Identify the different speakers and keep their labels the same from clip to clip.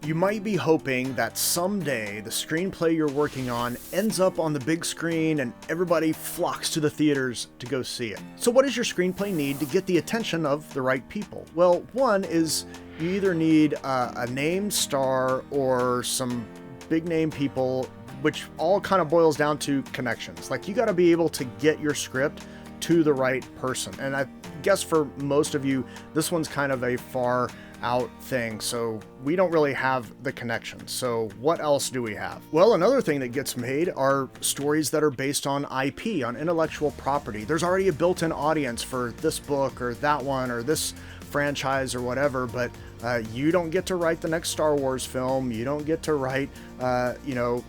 Speaker 1: You might be hoping that someday the screenplay you're working on ends up on the big screen and everybody flocks to the theaters to go see it. So what does your screenplay need to get the attention of the right people? Well, one is you either need a name star or some big name people, which all kind of boils down to connections. Like, you got to be able to get your script to the right person. And I guess for most of you, this one's kind of a far out thing, so we don't really have the connection. So what else do we have? Well, another thing that gets made are stories that are based on IP, on intellectual property. There's already a built-in audience for this book or that one or this franchise or whatever, but you don't get to write the next Star Wars film. You don't get to write,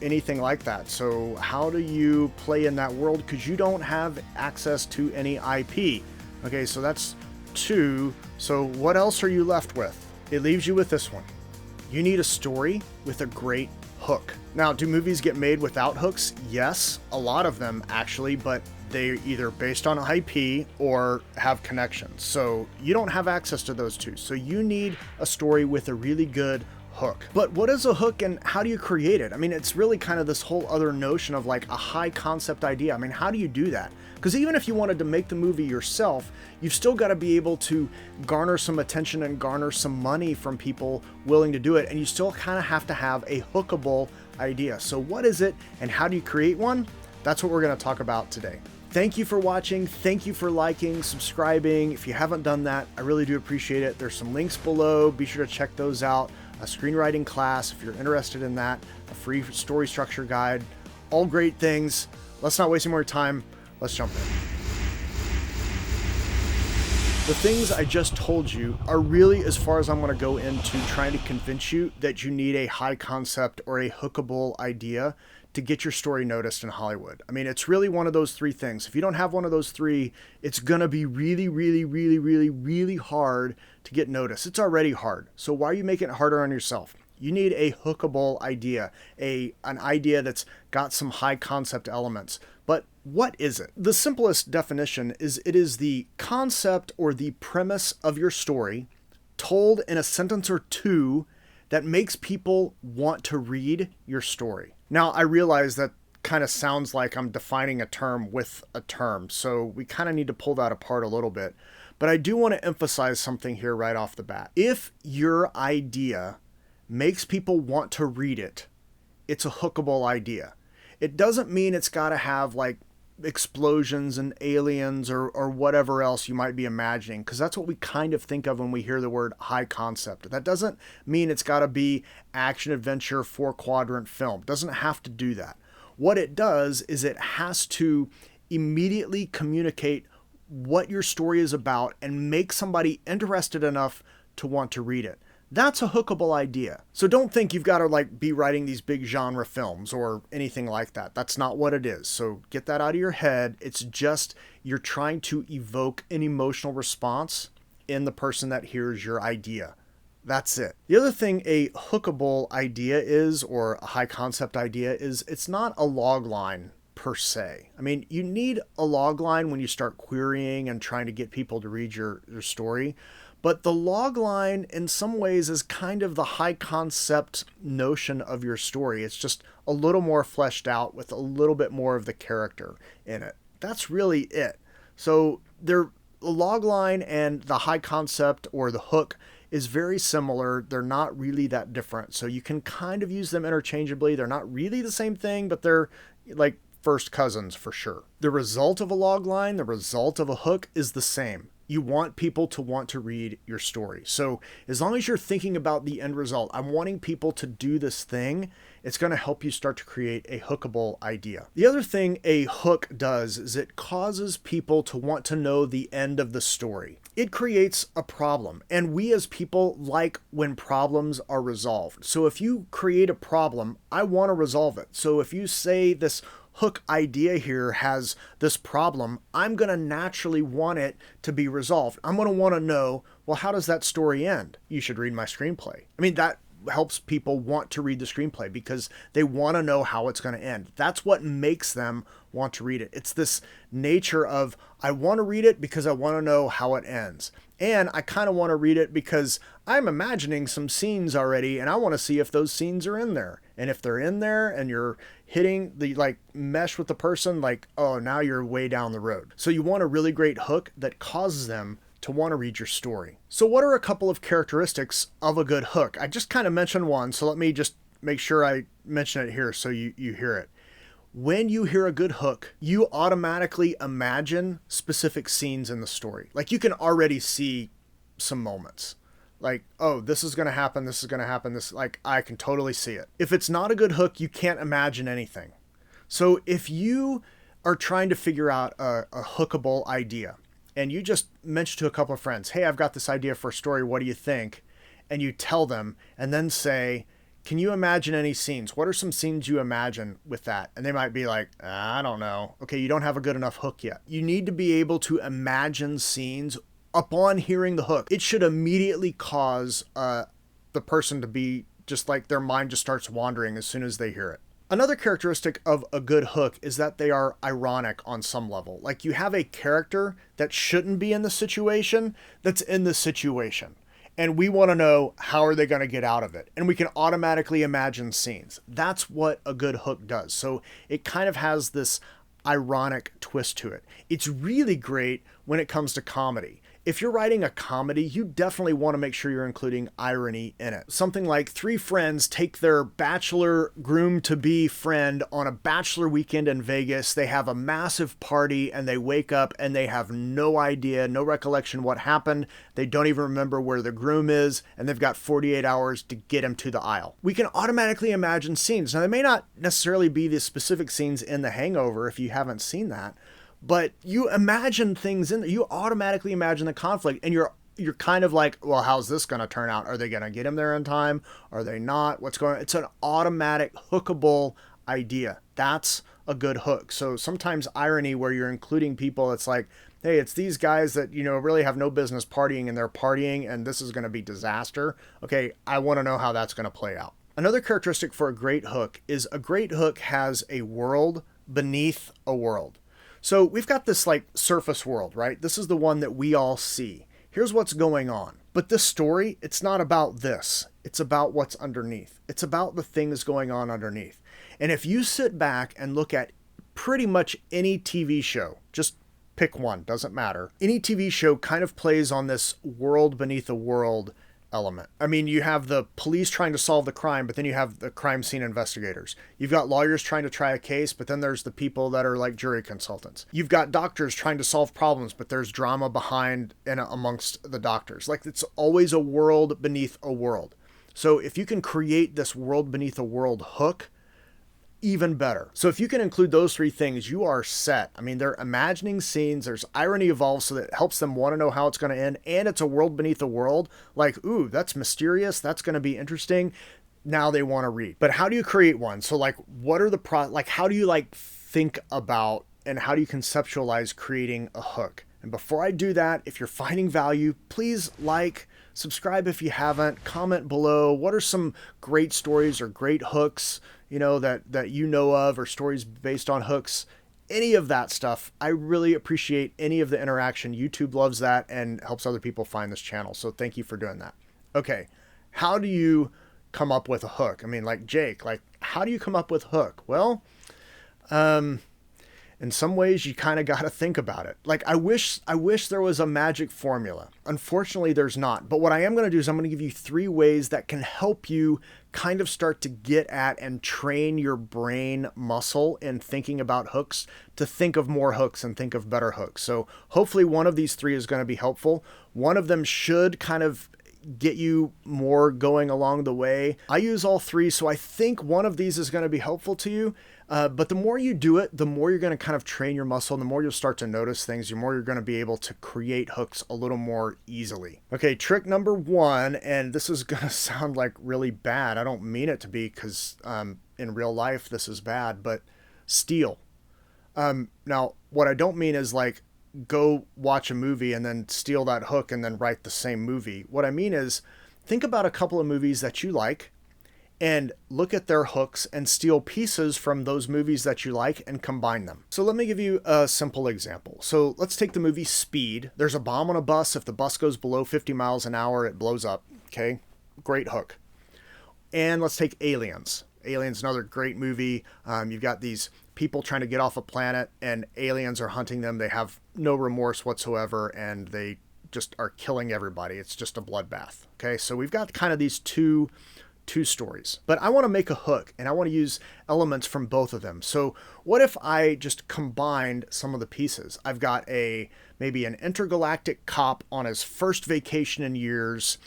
Speaker 1: anything like that. So how do you play in that world? Because you don't have access to any IP. Okay, so that's two. So what else are you left with? It leaves you with this one. You need a story with a great hook. Now, do movies get made without hooks? Yes, a lot of them actually, but they're either based on IP or have connections. So you don't have access to those two. So you need a story with a really good hook. But what is a hook and how do you create it? I mean, it's really kind of this whole other notion of like a high concept idea. I mean, how do you do that? Because even if you wanted to make the movie yourself, you've still got to be able to garner some attention and garner some money from people willing to do it. And you still kind of have to have a hookable idea. So what is it and how do you create one? That's what we're going to talk about today. Thank you for watching. Thank you for liking, subscribing. If you haven't done that, I really do appreciate it. There's some links below. Be sure to check those out. A screenwriting class, if you're interested in that, a free story structure guide, all great things. Let's not waste any more time. Let's jump in. The things I just told you are really as far as I'm going to go into trying to convince you that you need a high concept or a hookable idea to get your story noticed in Hollywood. I mean, it's really one of those three things. If you don't have one of those three, it's going to be really, really, really, really, really hard to get noticed. It's already hard. So why are you making it harder on yourself? You need a hookable idea, an idea that's got some high concept elements. But what is it? The simplest definition is it is the concept or the premise of your story told in a sentence or two that makes people want to read your story. Now, I realize that kind of sounds like I'm defining a term with a term, so we kind of need to pull that apart a little bit. But I do want to emphasize something here right off the bat. If your idea makes people want to read it, it's a hookable idea. It doesn't mean it's got to have like explosions and aliens or whatever else you might be imagining, because that's what we kind of think of when we hear the word high concept. That doesn't mean it's got to be action adventure 4-quadrant film. It doesn't have to do that. What it does is it has to immediately communicate what your story is about and make somebody interested enough to want to read it. That's a hookable idea. So don't think you've got to like be writing these big genre films or anything like that. That's not what it is. So get that out of your head. It's just you're trying to evoke an emotional response in the person that hears your idea. That's it. The other thing a hookable idea is, or a high concept idea is, it's not a log line per se. I mean, you need a log line when you start querying and trying to get people to read your story. But the log line in some ways is kind of the high concept notion of your story. It's just a little more fleshed out with a little bit more of the character in it. That's really it. So the log line and the high concept or the hook is very similar. They're not really that different. So you can kind of use them interchangeably. They're not really the same thing, but they're like first cousins for sure. The result of a log line, the result of a hook is the same. You want people to want to read your story. So as long as you're thinking about the end result, I'm wanting people to do this thing, it's going to help you start to create a hookable idea. The other thing a hook does is it causes people to want to know the end of the story. It creates a problem, and we as people like when problems are resolved. So if you create a problem, I want to resolve it. So if you say this hook idea here has this problem, I'm going to naturally want it to be resolved. I'm going to want to know, well, how does that story end? You should read my screenplay. I mean, helps people want to read the screenplay because they want to know how it's going to end. That's what makes them want to read it. It's this nature of, I want to read it because I want to know how it ends. And I kind of want to read it because I'm imagining some scenes already and I want to see if those scenes are in there. And if they're in there and you're hitting the like mesh with the person, like, oh, now you're way down the road. So you want a really great hook that causes them to want to read your story. So what are a couple of characteristics of a good hook? I just kind of mentioned one, so let me just make sure I mention it here so you hear it. When you hear a good hook, you automatically imagine specific scenes in the story. Like you can already see some moments. Like, oh, this is going to happen, this is going to happen, this, like, I can totally see it. If it's not a good hook, you can't imagine anything. So if you are trying to figure out a hookable idea, and you just mention to a couple of friends, hey, I've got this idea for a story, what do you think? And you tell them, and then say, can you imagine any scenes? What are some scenes you imagine with that? And they might be like, I don't know. Okay, you don't have a good enough hook yet. You need to be able to imagine scenes upon hearing the hook. It should immediately cause the person to be just like their mind just starts wandering as soon as they hear it. Another characteristic of a good hook is that they are ironic on some level. Like you have a character that shouldn't be in the situation that's in the situation. And we want to know how are they going to get out of it. And we can automatically imagine scenes. That's what a good hook does. So it kind of has this ironic twist to it. It's really great when it comes to comedy. If you're writing a comedy, you definitely want to make sure you're including irony in it. Something like three friends take their bachelor groom-to-be friend on a bachelor weekend in Vegas. They have a massive party and they wake up and they have no idea, no recollection what happened. They don't even remember where the groom is and they've got 48 hours to get him to the aisle. We can automatically imagine scenes. Now, they may not necessarily be the specific scenes in The Hangover if you haven't seen that, but you imagine things in there. You automatically imagine the conflict and you're kind of like, well, how's this going to turn out? Are they going to get him there in time? Are they not? What's going on? It's an automatic hookable idea. That's a good hook. So sometimes irony where you're including people, it's like, hey, it's these guys that, you know, really have no business partying and they're partying and this is going to be disaster. Okay, I want to know how that's going to play out. Another characteristic for a great hook is a great hook has a world beneath a world. So we've got this like surface world, right? This is the one that we all see. Here's what's going on. But this story, it's not about this. It's about what's underneath. It's about the things going on underneath. And if you sit back and look at pretty much any TV show, just pick one, doesn't matter. Any TV show kind of plays on this world beneath a world element. I mean, you have the police trying to solve the crime, but then you have the crime scene investigators. You've got lawyers trying to try a case, but then there's the people that are like jury consultants. You've got doctors trying to solve problems, but there's drama behind and amongst the doctors. Like it's always a world beneath a world. So if you can create this world beneath a world hook, even better. So if you can include those three things, you are set. I mean, they're imagining scenes, there's irony involved so that it helps them want to know how it's going to end, and it's a world beneath a world. Like, ooh, that's mysterious, that's going to be interesting. Now they want to read. But how do you create one? So like, what are the how do you like think about and how do you conceptualize creating a hook? And before I do that, if you're finding value, please like, subscribe if you haven't, comment below. What are some great stories or great hooks, you know, that you know of, or stories based on hooks? Any of that stuff. I really appreciate any of the interaction. YouTube loves that and helps other people find this channel. So thank you for doing that. Okay. How do you come up with a hook? I mean, like Jake, like how do you come up with a hook? Well, in some ways you kind of got to think about it. Like I wish there was a magic formula. Unfortunately, there's not. But what I am going to do is I'm going to give you 3 ways that can help you kind of start to get at and train your brain muscle in thinking about hooks to think of more hooks and think of better hooks. So hopefully one of these 3 is going to be helpful. One of them should kind of get you more going along the way. I use all 3, so I think one of these is going to be helpful to you. But the more you do it, the more you're going to kind of train your muscle, and the more you'll start to notice things, the more you're going to be able to create hooks a little more easily. Okay, trick number 1, and this is going to sound like really bad. I don't mean it to be because in real life this is bad, but steal. Now, what I don't mean is like go watch a movie and then steal that hook and then write the same movie. What I mean is think about a couple of movies that you like and look at their hooks and steal pieces from those movies that you like and combine them. So let me give you a simple example. So let's take the movie Speed. There's a bomb on a bus. If the bus goes below 50 miles an hour, it blows up. Okay, great hook. And let's take Aliens. Aliens, another great movie. You've got these people trying to get off a planet and aliens are hunting them. They have no remorse whatsoever and they just are killing everybody. It's just a bloodbath. Okay, so we've got kind of these two stories, but I want to make a hook and I want to use elements from both of them. So what if I just combined some of the pieces? I've got maybe an intergalactic cop on his first vacation in years,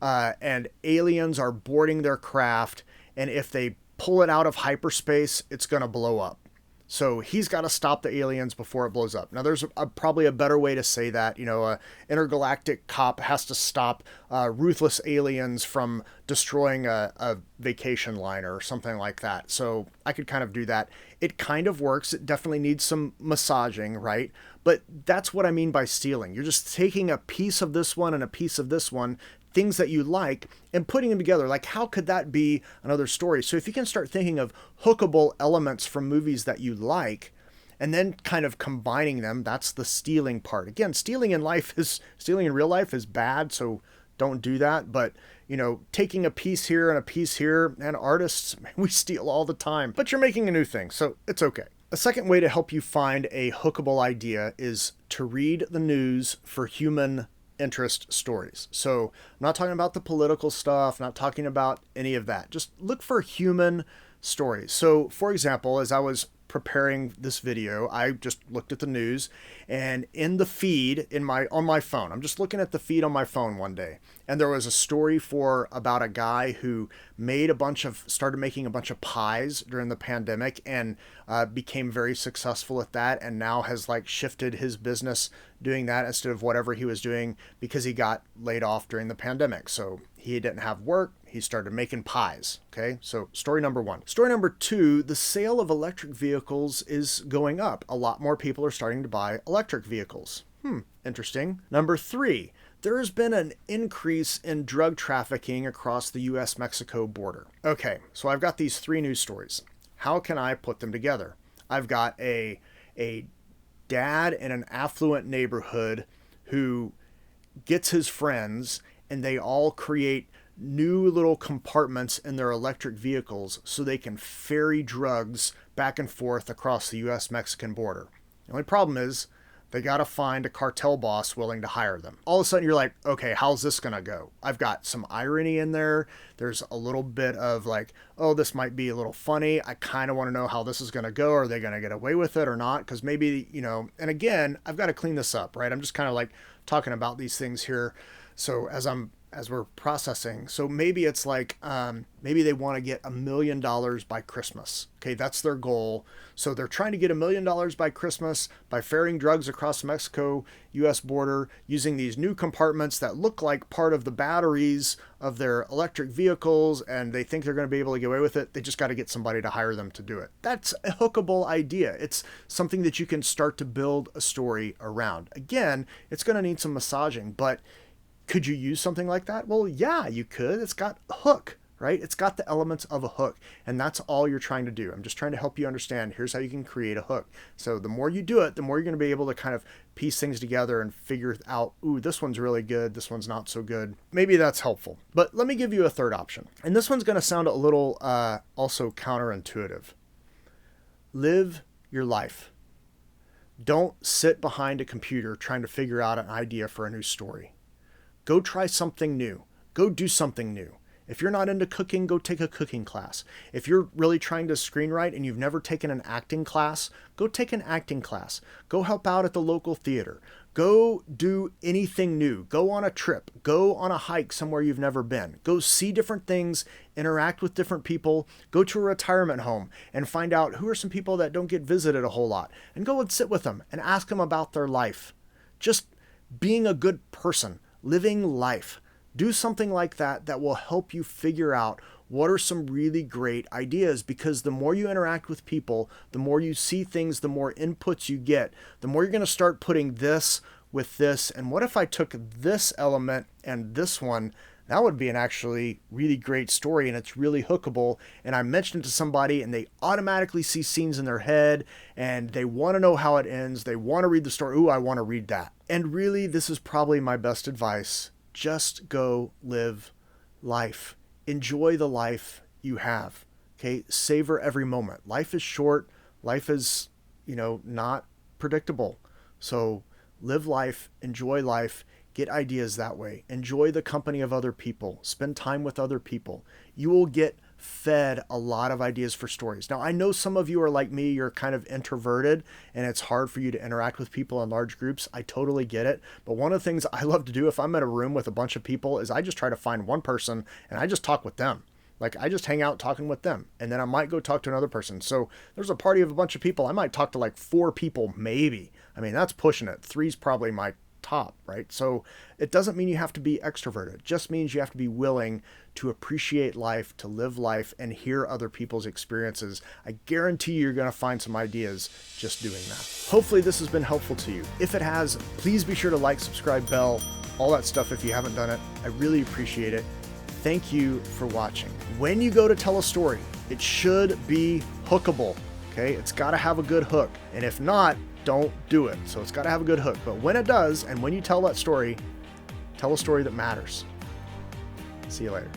Speaker 1: and aliens are boarding their craft, and if they pull it out of hyperspace, it's going to blow up. So he's got to stop the aliens before it blows up. Now, there's probably a better way to say that. A intergalactic cop has to stop ruthless aliens from destroying a vacation liner or something like that. So I could kind of do that. It kind of works. It definitely needs some massaging, right? But that's what I mean by stealing. You're just taking a piece of this one and a piece of this one, things that you like, and putting them together. Like, how could that be another story? So if you can start thinking of hookable elements from movies that you like and then kind of combining them, that's the stealing part. Again, stealing in real life is bad, so don't do that. But taking a piece here and a piece here, and artists, we steal all the time, but you're making a new thing, so it's okay. A second way to help you find a hookable idea is to read the news for human interest stories. So I'm not talking about the political stuff, not talking about any of that. Just look for human stories. So for example, as I was preparing this video, I just looked at the news, and in the feed on my phone, I'm just looking at the feed on my phone one day, and there was a story about a guy who started making a bunch of pies during the pandemic and became very successful at that, and now has shifted his business doing that instead of whatever he was doing because he got laid off during the pandemic. So he didn't have work. He started making pies. Okay, so story number one. Story number two, the sale of electric vehicles is going up. A lot more people are starting to buy electric vehicles. Interesting. Number three, there has been an increase in drug trafficking across the US-Mexico border. Okay, so I've got these three news stories. How can I put them together? I've got a dad in an affluent neighborhood who gets his friends and they all create new little compartments in their electric vehicles so they can ferry drugs back and forth across the US-Mexican border. The only problem is they got to find a cartel boss willing to hire them. All of a sudden you're like, okay, how's this going to go? I've got some irony in there. There's a little bit of oh, this might be a little funny. I kind of want to know how this is going to go. Are they going to get away with it or not? Because maybe, and again, I've got to clean this up, right? I'm just kind of talking about these things here. So as we're processing. So maybe it's maybe they want to get $1 million by Christmas. Okay, that's their goal. So they're trying to get $1 million by Christmas by ferrying drugs across the Mexico-US border using these new compartments that look like part of the batteries of their electric vehicles, and they think they're going to be able to get away with it. They just got to get somebody to hire them to do it. That's a hookable idea. It's something that you can start to build a story around. Again, it's going to need some massaging, but could you use something like that? Well, yeah, you could. It's got a hook, right? It's got the elements of a hook, and that's all you're trying to do. I'm just trying to help you understand, here's how you can create a hook. So the more you do it, the more you're going to be able to kind of piece things together and figure out, ooh, this one's really good, this one's not so good. Maybe that's helpful. But let me give you a third option. And this one's going to sound a little also counterintuitive. Live your life. Don't sit behind a computer trying to figure out an idea for a new story. Go try something new. Go do something new. If you're not into cooking, go take a cooking class. If you're really trying to screenwrite and you've never taken an acting class, go take an acting class. Go help out at the local theater. Go do anything new. Go on a trip. Go on a hike somewhere you've never been. Go see different things, interact with different people. Go to a retirement home and find out who are some people that don't get visited a whole lot. And go and sit with them and ask them about their life. Just being a good person. Living life. Do something like that that will help you figure out what are some really great ideas, because the more you interact with people, the more you see things, the more inputs you get, the more you're going to start putting this with this. And what if I took this element and this one? that would be an actually really great story, and it's really hookable. And I mentioned it to somebody and they automatically see scenes in their head and they want to know how it ends. They want to read the story. Ooh, I want to read that. And really, this is probably my best advice. Just go live life. Enjoy the life you have. Okay. Savor every moment. Life is short. Life is, not predictable. So live life, enjoy life, get ideas that way. Enjoy the company of other people. Spend time with other people. You will get fed a lot of ideas for stories. Now, I know some of you are like me, you're kind of introverted and it's hard for you to interact with people in large groups. I totally get it. But one of the things I love to do if I'm in a room with a bunch of people is I just try to find one person and I just talk with them. Like I just hang out talking with them, and then I might go talk to another person. So there's a party of a bunch of people. I might talk to like 4 people, maybe. I mean, that's pushing it. 3's probably my top, right? So it doesn't mean you have to be extroverted. It just means you have to be willing to appreciate life, to live life, and hear other people's experiences. I guarantee you're going to find some ideas just doing that. Hopefully this has been helpful to you. If it has, please be sure to like, subscribe, bell, all that stuff if you haven't done it. I really appreciate it. Thank you for watching. When you go to tell a story, it should be hookable, okay? It's got to have a good hook. And if not, don't do it. So it's got to have a good hook. But when it does, and when you tell that story, tell a story that matters. See you later.